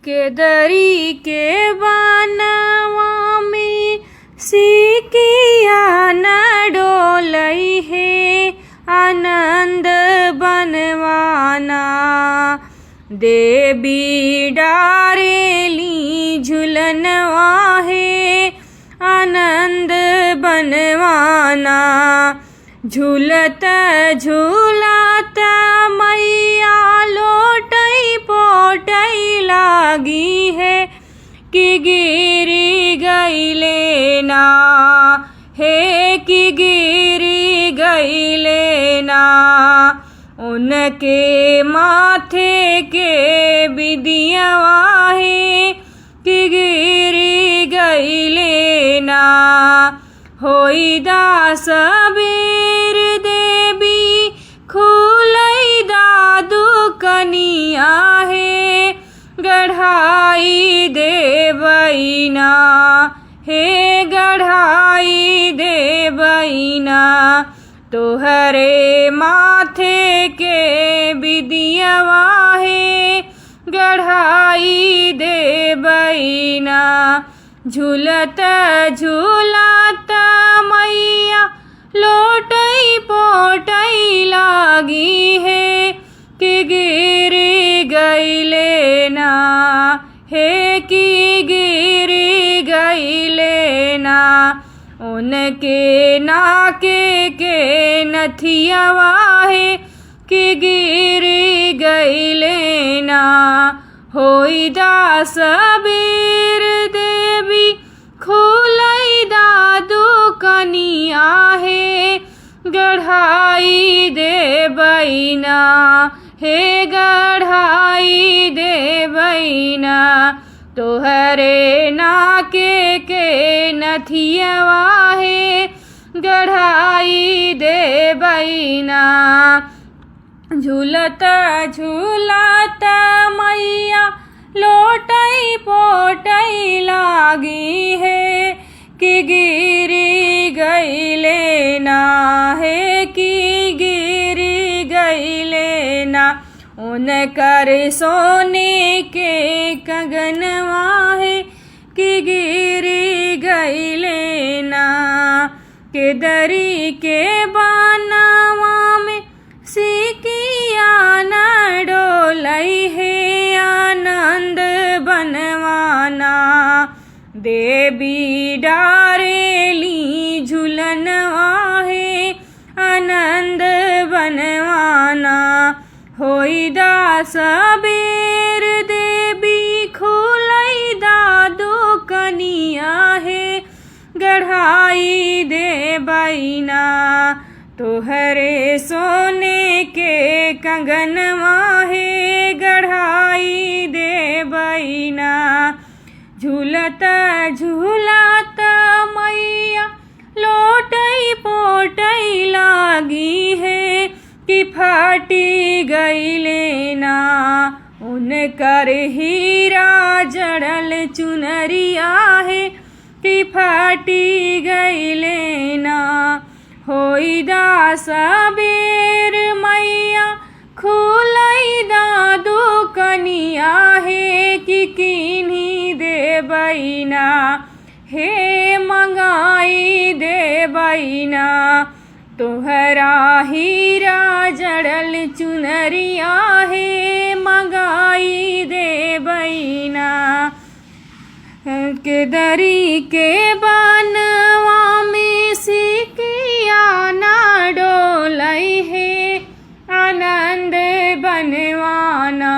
केदरी के बनवा में सिकिया न डोलई है आनंद बनवाना। देवी डारेली झुलनवा है आनंद बनवाना। झूलत झूलत मैया लोटई पोटई लागी है कि गिरी गईले ना है कि गिरी गईले ना। उनके माथे के बिदियावा है कि गिरी गईले ना। होई दास बीर देवी खुलई दादू कनिया है गढ़ाई देवैना हे गढ़ाई देवैना। तोहरे माथे के बिदियावा है गढ़ाई देवैना। झूलत झूलत मैया लोटई पोटई लागी है कि गिरी गईले ना है कि गिरी गईले ना। उनके नाके के नथियावा है कि गिरी गईले ना। होई दास बीर देवी खुलई दादू कनिया है गढ़ाई देवैना हे गढ़ाई देवैना। तोहरे नाके के नथियावा है गढ़ाई देवैना। झूलत झूलत मैया लोटई पोटई लागी है कि गिरी गईले ना है कि गिरी गईले ना। उनकर सोने के कंगनवा है कि गिरी गईले ना। केदरी के बनवा में सिकिया न डोलई है आनंद बनवाना। देवी डारेली झुलनवा है आनंद बनवाना। होई दास बीर देवी खुलई दादू कनिया है गढ़ाई देवैना। तोहरे सोने के कंगनवा है गढ़ाई देवैना। झूलत झूलत मैया लोटई पोटई लागी है कि फाटी गईले ना। उनकर हीरा जड़ल चुनरिया है कि फाटी गईले ना। होई दास बीर मैया खुलई दादू कनिया है कि किन्ही देवैना हे मंगाई देवैना। तोहरा हीरा जड़ल चुनरिया है मंगाई देवैना। केदरी के बनवा में सिकिया न डोलई है आनंद बनवाना।